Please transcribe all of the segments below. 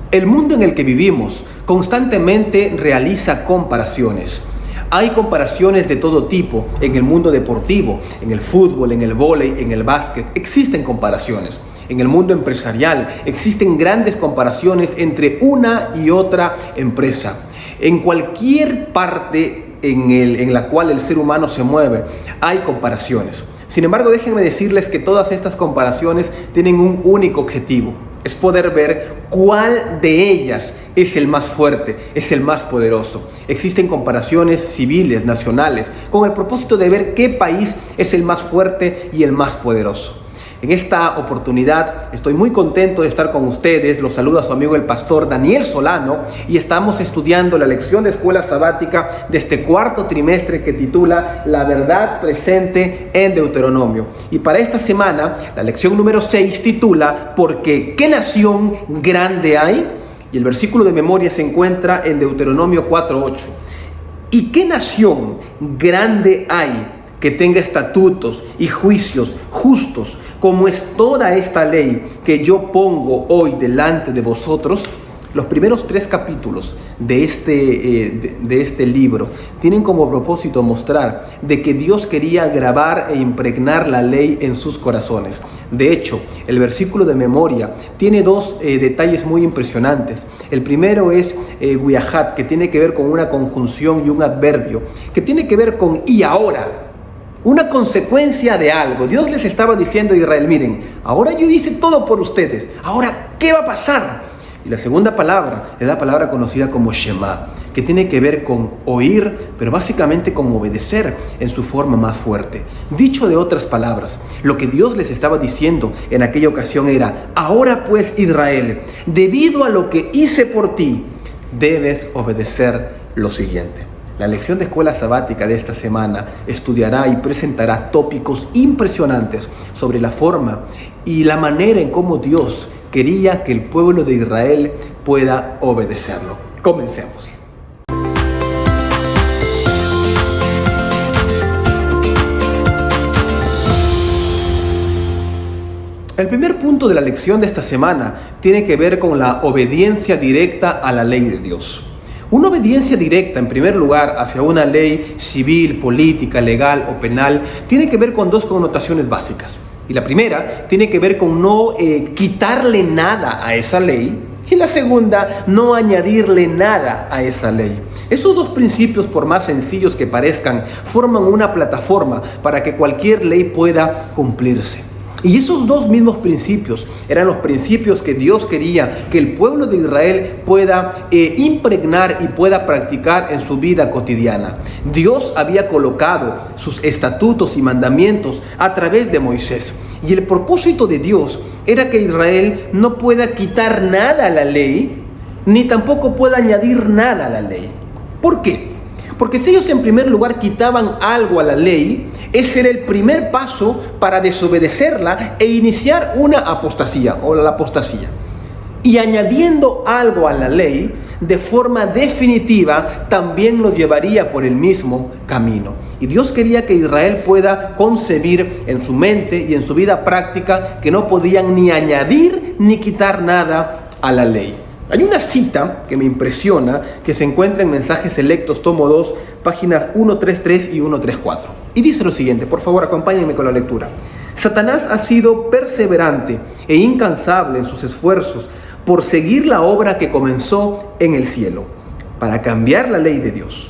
El mundo en el que vivimos constantemente realiza comparaciones. Hay comparaciones de todo tipo en el mundo deportivo, en el fútbol, en el vóley, en el básquet. Existen comparaciones. En el mundo empresarial existen grandes comparaciones entre una y otra empresa. En cualquier parte en la cual el ser humano se mueve, hay comparaciones. Sin embargo, déjenme decirles que todas estas comparaciones tienen un único objetivo. Es poder ver cuál de ellas es el más fuerte, es el más poderoso. Existen comparaciones civiles, nacionales, con el propósito de ver qué país es el más fuerte y el más poderoso. En esta oportunidad estoy muy contento de estar con ustedes. Los saluda su amigo el pastor Daniel Solano y estamos estudiando la lección de escuela sabática de este cuarto trimestre que titula La verdad presente en Deuteronomio. Y para esta semana la lección número 6 titula Porque ¿qué nación grande hay? Y el versículo de memoria se encuentra en Deuteronomio 4:8. ¿Y qué nación grande hay que tenga estatutos y juicios justos, como es toda esta ley que yo pongo hoy delante de vosotros? Los primeros 3 capítulos de este libro tienen como propósito mostrar de que Dios quería grabar e impregnar la ley en sus corazones. De hecho, el versículo de memoria tiene 2 detalles muy impresionantes. El primero es Guyahat, que tiene que ver con una conjunción y un adverbio, que tiene que ver con y ahora. Una consecuencia de algo. Dios les estaba diciendo a Israel, miren, ahora yo hice todo por ustedes. Ahora, ¿qué va a pasar? Y la segunda palabra es la palabra conocida como Shema, que tiene que ver con oír, pero básicamente con obedecer en su forma más fuerte. Dicho de otras palabras, lo que Dios les estaba diciendo en aquella ocasión era, ahora pues Israel, debido a lo que hice por ti, debes obedecer lo siguiente. La lección de escuela sabática de esta semana estudiará y presentará tópicos impresionantes sobre la forma y la manera en cómo Dios quería que el pueblo de Israel pueda obedecerlo. Comencemos. El primer punto de la lección de esta semana tiene que ver con la obediencia directa a la ley de Dios. Una obediencia directa, en primer lugar, hacia una ley civil, política, legal o penal, tiene que ver con 2 connotaciones básicas. Y la primera tiene que ver con no quitarle nada a esa ley. Y la segunda, no añadirle nada a esa ley. Esos 2 principios, por más sencillos que parezcan, forman una plataforma para que cualquier ley pueda cumplirse. Y esos 2 mismos principios eran los principios que Dios quería que el pueblo de Israel pueda impregnar y pueda practicar en su vida cotidiana. Dios había colocado sus estatutos y mandamientos a través de Moisés. Y el propósito de Dios era que Israel no pueda quitar nada a la ley, ni tampoco pueda añadir nada a la ley. ¿Por qué? Porque si ellos en primer lugar quitaban algo a la ley, ese era el primer paso para desobedecerla e iniciar una apostasía o la apostasía. Y añadiendo algo a la ley, de forma definitiva, también lo llevaría por el mismo camino. Y Dios quería que Israel pueda concebir en su mente y en su vida práctica que no podían ni añadir ni quitar nada a la ley. Hay una cita que me impresiona que se encuentra en Mensajes Selectos, tomo 2, páginas 133 y 134. Y dice lo siguiente, por favor acompáñenme con la lectura. Satanás ha sido perseverante e incansable en sus esfuerzos por seguir la obra que comenzó en el cielo, para cambiar la ley de Dios.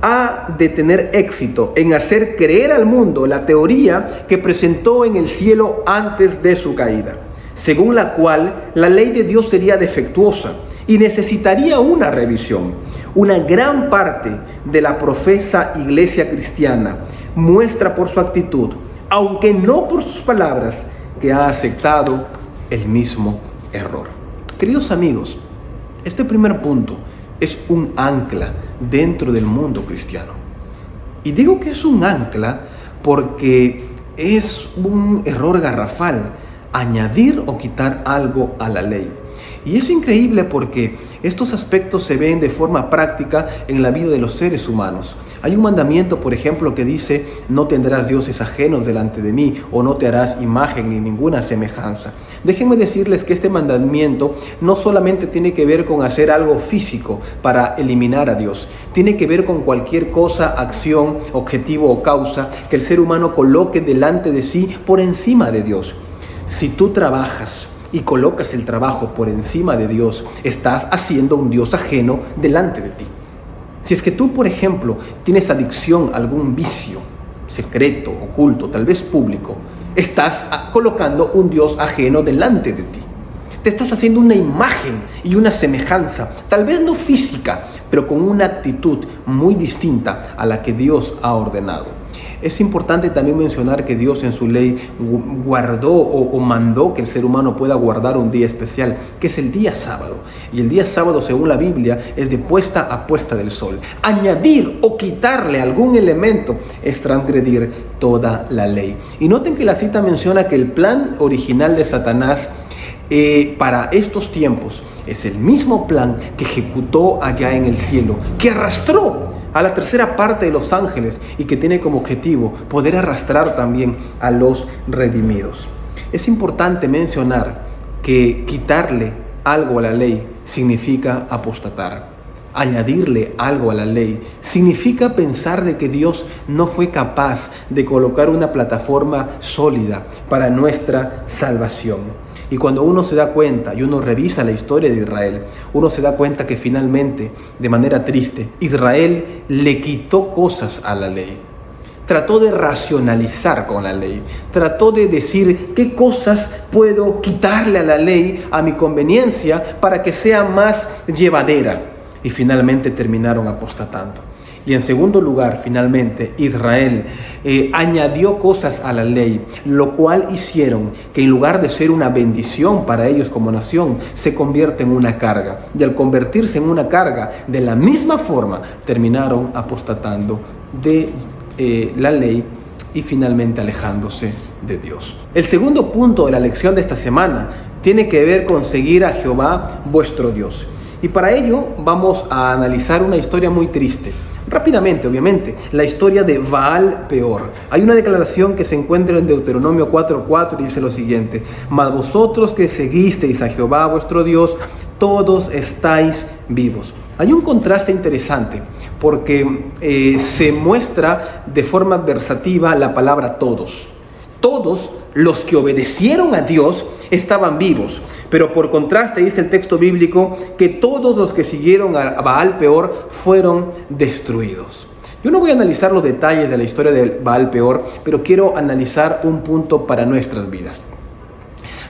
Ha de tener éxito en hacer creer al mundo la teoría que presentó en el cielo antes de su caída, según la cual la ley de Dios sería defectuosa y necesitaría una revisión. Una gran parte de la profesa iglesia cristiana muestra por su actitud, aunque no por sus palabras, que ha aceptado el mismo error. Queridos amigos, este primer punto es un ancla dentro del mundo cristiano. Y digo que es un ancla porque es un error garrafal añadir o quitar algo a la ley. Y es increíble porque estos aspectos se ven de forma práctica en la vida de los seres humanos. Hay un mandamiento, por ejemplo, que dice: no tendrás dioses ajenos delante de mí, o no te harás imagen ni ninguna semejanza. Déjenme decirles que este mandamiento no solamente tiene que ver con hacer algo físico para eliminar a Dios. Tiene que ver con cualquier cosa, acción, objetivo o causa que el ser humano coloque delante de sí por encima de Dios. Si tú trabajas y colocas el trabajo por encima de Dios, estás haciendo un Dios ajeno delante de ti. Si es que tú, por ejemplo, tienes adicción a algún vicio secreto, oculto, tal vez público, estás colocando un Dios ajeno delante de ti. Te estás haciendo una imagen y una semejanza, tal vez no física, pero con una actitud muy distinta a la que Dios ha ordenado. Es importante también mencionar que Dios en su ley guardó o mandó que el ser humano pueda guardar un día especial, que es el día sábado. Y el día sábado, según la Biblia, es de puesta a puesta del sol. Añadir o quitarle algún elemento es transgredir toda la ley. Y noten que la cita menciona que el plan original de Satanás para estos tiempos es el mismo plan que ejecutó allá en el cielo, que arrastró a la tercera parte de los ángeles y que tiene como objetivo poder arrastrar también a los redimidos. Es importante mencionar que quitarle algo a la ley significa apostatar. Añadirle algo a la ley significa pensar de que Dios no fue capaz de colocar una plataforma sólida para nuestra salvación. Y cuando uno se da cuenta y uno revisa la historia de Israel, uno se da cuenta que finalmente, de manera triste, Israel le quitó cosas a la ley. Trató de racionalizar con la ley, trató de decir qué cosas puedo quitarle a la ley a mi conveniencia para que sea más llevadera. Y finalmente terminaron apostatando. Y en segundo lugar, finalmente, Israel añadió cosas a la ley, lo cual hicieron que en lugar de ser una bendición para ellos como nación, se convierte en una carga. Y al convertirse en una carga, de la misma forma, terminaron apostatando de la ley y finalmente alejándose de Dios. El segundo punto de la lección de esta semana tiene que ver con seguir a Jehová vuestro Dios. Y para ello vamos a analizar una historia muy triste. Rápidamente, obviamente, la historia de Baal Peor. Hay una declaración que se encuentra en Deuteronomio 4:4 y dice lo siguiente: mas vosotros que seguisteis a Jehová vuestro Dios, todos estáis vivos. Hay un contraste interesante porque se muestra de forma adversativa la palabra todos. Todos los que obedecieron a Dios estaban vivos, pero por contraste dice el texto bíblico que todos los que siguieron a Baal Peor fueron destruidos. Yo no voy a analizar los detalles de la historia de Baal Peor, pero quiero analizar un punto para nuestras vidas.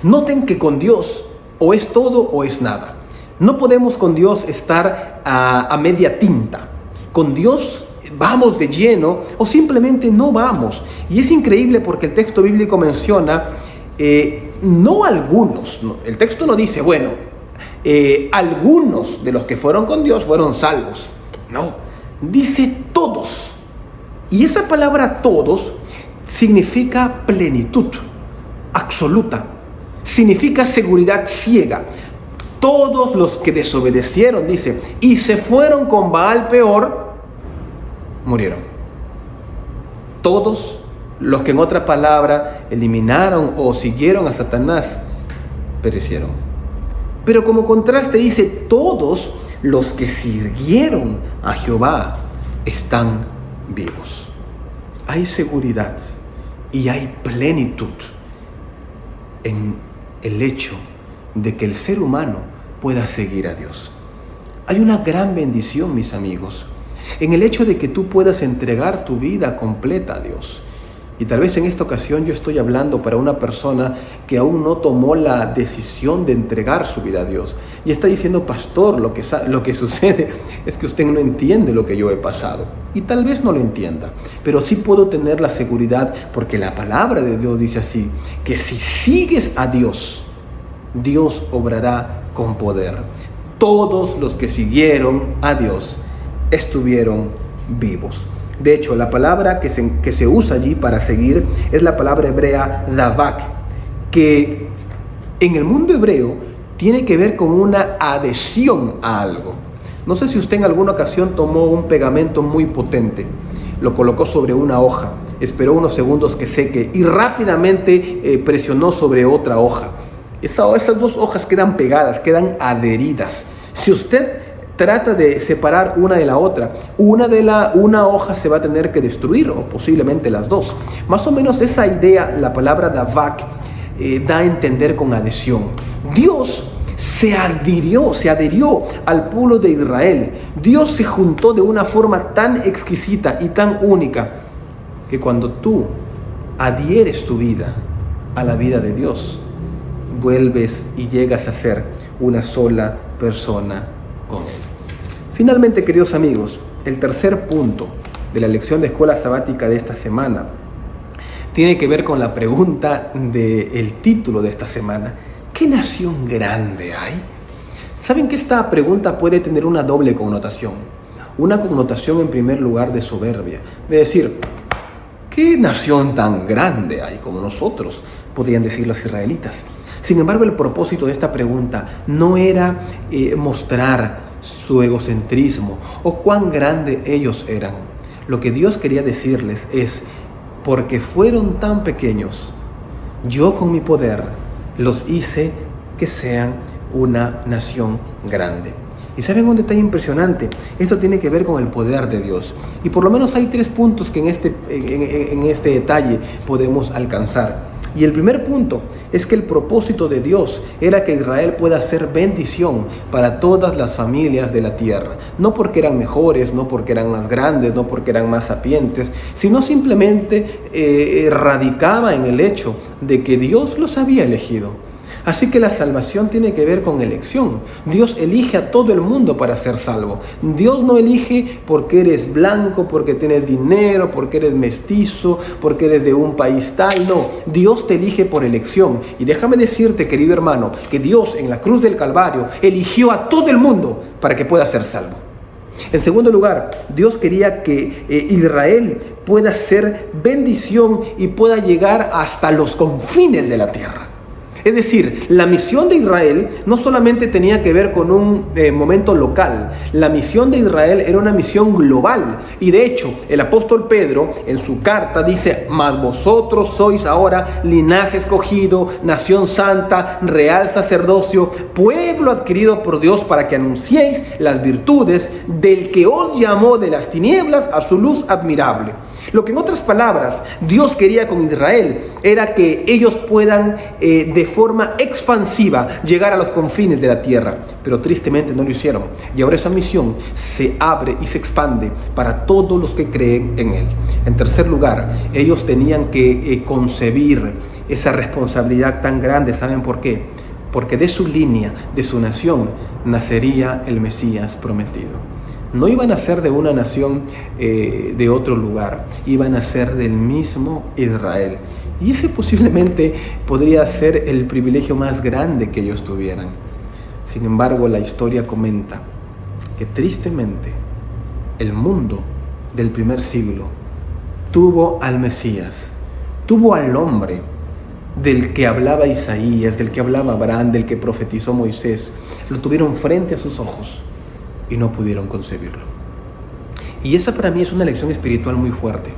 Noten que con Dios o es todo o es nada. No podemos con Dios estar a media tinta. Con Dios vamos de lleno o simplemente no vamos. Y es increíble porque el texto bíblico menciona no algunos. No, el texto no dice, bueno, algunos de los que fueron con Dios fueron salvos. No, dice todos. Y esa palabra todos significa plenitud absoluta. Significa seguridad ciega. Todos los que desobedecieron, dice, y se fueron con Baal Peor, murieron. Todos los que en otra palabra eliminaron o siguieron a Satanás, perecieron. Pero como contraste dice, todos los que siguieron a Jehová están vivos. Hay seguridad y hay plenitud en el hecho de que el ser humano pueda seguir a Dios. Hay una gran bendición, mis amigos, en el hecho de que tú puedas entregar tu vida completa a Dios. Y tal vez en esta ocasión yo estoy hablando para una persona que aún no tomó la decisión de entregar su vida a Dios. Y está diciendo, pastor, lo que sucede es que usted no entiende lo que yo he pasado. Y tal vez no lo entienda, pero sí puedo tener la seguridad, porque la palabra de Dios dice así, que si sigues a Dios, Dios obrará con poder. Todos los que siguieron a Dios estuvieron vivos. De hecho, la palabra que se usa allí para seguir es la palabra hebrea davak, que en el mundo hebreo tiene que ver con una adhesión a algo. No sé si usted en alguna ocasión tomó un pegamento muy potente, lo colocó sobre una hoja, esperó unos segundos que seque y rápidamente presionó sobre otra hoja. Esas dos hojas quedan pegadas, quedan adheridas. Si usted trata de separar una de la otra, una hoja se va a tener que destruir, o posiblemente las dos. Más o menos esa idea, la palabra davak, da a entender con adhesión. Dios se adhirió al pueblo de Israel. Dios se juntó de una forma tan exquisita y tan única que cuando tú adhieres tu vida a la vida de Dios, vuelves y llegas a ser una sola persona con Él. Finalmente, queridos amigos, el tercer punto de la lección de escuela sabática de esta semana tiene que ver con la pregunta del título de esta semana: ¿qué nación grande hay? Saben que esta pregunta puede tener una doble connotación. Una connotación en primer lugar de soberbia, de decir, ¿qué nación tan grande hay como nosotros?, podrían decir los israelitas. Sin embargo, el propósito de esta pregunta no era mostrar su egocentrismo o cuán grande ellos eran. Lo que Dios quería decirles es: porque fueron tan pequeños, yo con mi poder los hice que sean una nación grande. Y saben un detalle impresionante, esto tiene que ver con el poder de Dios. Y por lo menos hay 3 puntos que en este detalle podemos alcanzar. Y el primer punto es que el propósito de Dios era que Israel pueda ser bendición para todas las familias de la tierra. No porque eran mejores, no porque eran más grandes, no porque eran más sapientes, sino simplemente radicaba en el hecho de que Dios los había elegido. Así que la salvación tiene que ver con elección. Dios elige a todo el mundo para ser salvo. Dios no elige porque eres blanco, porque tienes dinero, porque eres mestizo, porque eres de un país tal. No, Dios te elige por elección. Y déjame decirte, querido hermano, que Dios en la cruz del Calvario eligió a todo el mundo para que pueda ser salvo. En segundo lugar, Dios quería que Israel pueda ser bendición y pueda llegar hasta los confines de la tierra. Es decir, la misión de Israel no solamente tenía que ver con un momento local. La misión de Israel era una misión global. Y de hecho, el apóstol Pedro en su carta dice: mas vosotros sois ahora linaje escogido, nación santa, real sacerdocio, pueblo adquirido por Dios para que anunciéis las virtudes del que os llamó de las tinieblas a su luz admirable. Lo que en otras palabras Dios quería con Israel era que ellos puedan de forma expansiva llegar a los confines de la tierra, pero tristemente no lo hicieron, y ahora esa misión se abre y se expande para todos los que creen en Él. En tercer lugar, ellos tenían que concebir esa responsabilidad tan grande. ¿Saben por qué? Porque de su línea, de su nación, nacería el Mesías prometido. No iban a ser de una nación de otro lugar, iban a ser del mismo Israel. Y ese posiblemente podría ser el privilegio más grande que ellos tuvieran. Sin embargo, la historia comenta que tristemente el mundo del primer siglo tuvo al Mesías, tuvo al hombre del que hablaba Isaías, del que hablaba Abraham, del que profetizó Moisés. Lo tuvieron frente a sus ojos y no pudieron concebirlo. Y esa para mí es una lección espiritual muy fuerte,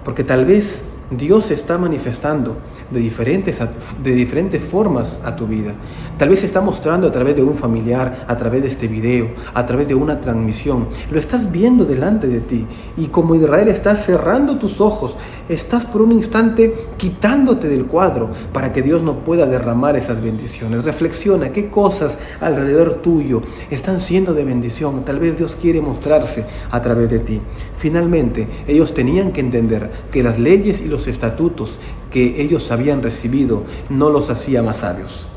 porque tal vez Dios se está manifestando de diferentes formas a tu vida. Tal vez se está mostrando a través de un familiar, a través de este video, a través de una transmisión. Lo estás viendo delante de ti, y como Israel estás cerrando tus ojos, estás por un instante quitándote del cuadro para que Dios no pueda derramar esas bendiciones. Reflexiona qué cosas alrededor tuyo están siendo de bendición. Tal vez Dios quiere mostrarse a través de ti. Finalmente, ellos tenían que entender que las leyes y los estatutos que ellos habían recibido no los hacía más sabios.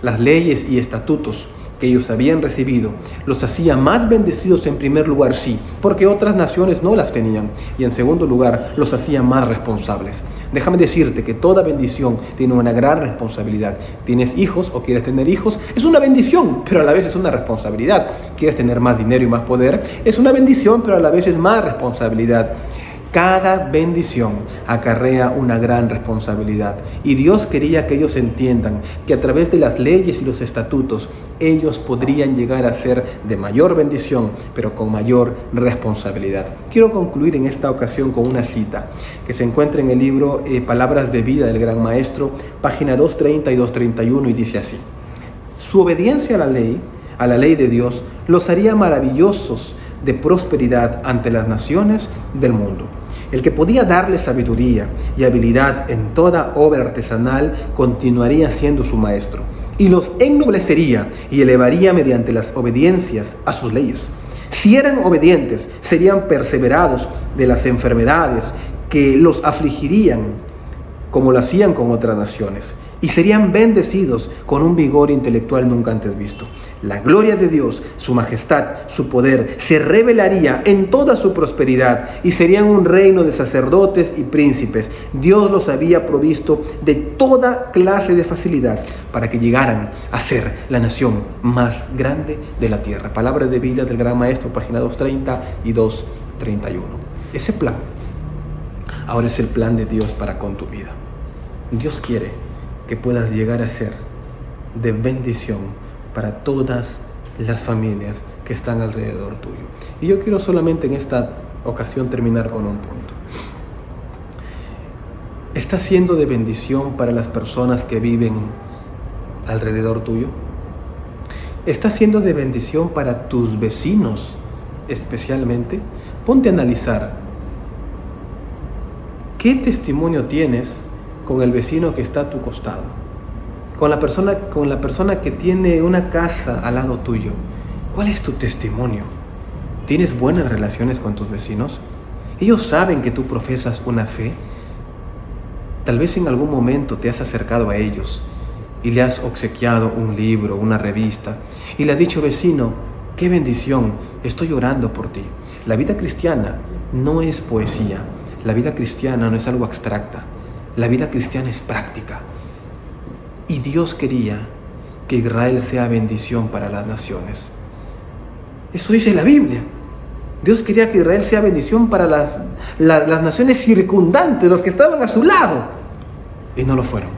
Las leyes y estatutos que ellos habían recibido los hacía más bendecidos en primer lugar, sí, porque otras naciones no las tenían, y en segundo lugar los hacía más responsables. Déjame decirte que toda bendición tiene una gran responsabilidad. ¿Tienes hijos o quieres tener hijos? Es una bendición, pero a la vez es una responsabilidad. ¿Quieres tener más dinero y más poder? Es una bendición, pero a la vez es más responsabilidad. Cada bendición acarrea una gran responsabilidad y Dios quería que ellos entiendan que a través de las leyes y los estatutos ellos podrían llegar a ser de mayor bendición, pero con mayor responsabilidad. Quiero concluir en esta ocasión con una cita que se encuentra en el libro Palabras de Vida del Gran Maestro, página 230 y 231, y dice así: su obediencia a la ley de Dios, los haría maravillosos de prosperidad ante las naciones del mundo. El que podía darle sabiduría y habilidad en toda obra artesanal continuaría siendo su maestro y los ennoblecería y elevaría mediante las obediencias a sus leyes. Si eran obedientes, serían perseverados de las enfermedades que los afligirían, como lo hacían con otras naciones, y serían bendecidos con un vigor intelectual nunca antes visto. La gloria de Dios, su majestad, su poder, se revelaría en toda su prosperidad y serían un reino de sacerdotes y príncipes. Dios los había provisto de toda clase de facilidad para que llegaran a ser la nación más grande de la tierra. Palabra de Vida del Gran Maestro, página 230 y 231. Ese plan ahora es el plan de Dios para con tu vida. Dios quiere que puedas llegar a ser de bendición para todas las familias que están alrededor tuyo. Y yo quiero solamente en esta ocasión terminar con un punto. ¿Estás siendo de bendición para las personas que viven alrededor tuyo? ¿Estás siendo de bendición para tus vecinos especialmente? Ponte a analizar qué testimonio tienes con el vecino que está a tu costado, con la persona que tiene una casa al lado tuyo. ¿Cuál es tu testimonio? ¿Tienes buenas relaciones con tus vecinos? ¿Ellos saben que tú profesas una fe? Tal vez en algún momento te has acercado a ellos y le has obsequiado un libro, una revista, y le has dicho: vecino, qué bendición, estoy orando por ti. La vida cristiana no es poesía, la vida cristiana no es algo abstracta. La vida cristiana es práctica. Y Dios quería que Israel sea bendición para las naciones. Eso dice la Biblia. Dios quería que Israel sea bendición para las naciones circundantes, los que estaban a su lado. Y no lo fueron.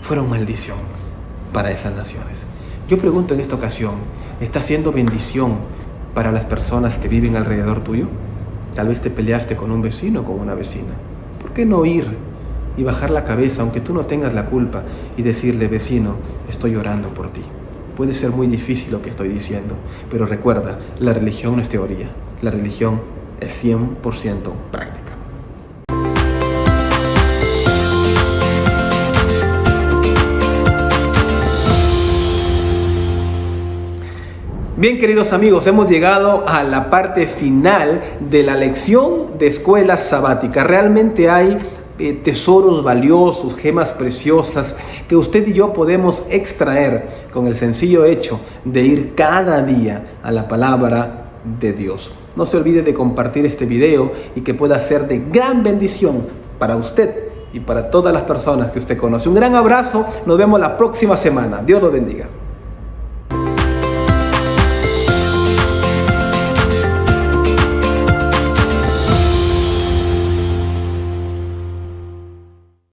Fueron maldición para esas naciones. Yo pregunto en esta ocasión, ¿estás siendo bendición para las personas que viven alrededor tuyo? Tal vez te peleaste con un vecino o con una vecina. ¿Por qué no ir y bajar la cabeza, aunque tú no tengas la culpa, y decirle: vecino, estoy orando por ti? Puede ser muy difícil lo que estoy diciendo, pero recuerda, la religión no es teoría, la religión es 100% práctica. Bien, queridos amigos, hemos llegado a la parte final de la lección de escuela sabática. Realmente hay tesoros valiosos, gemas preciosas que usted y yo podemos extraer con el sencillo hecho de ir cada día a la palabra de Dios. No se olvide de compartir este video y que pueda ser de gran bendición para usted y para todas las personas que usted conoce. Un gran abrazo, nos vemos la próxima semana. Dios los bendiga.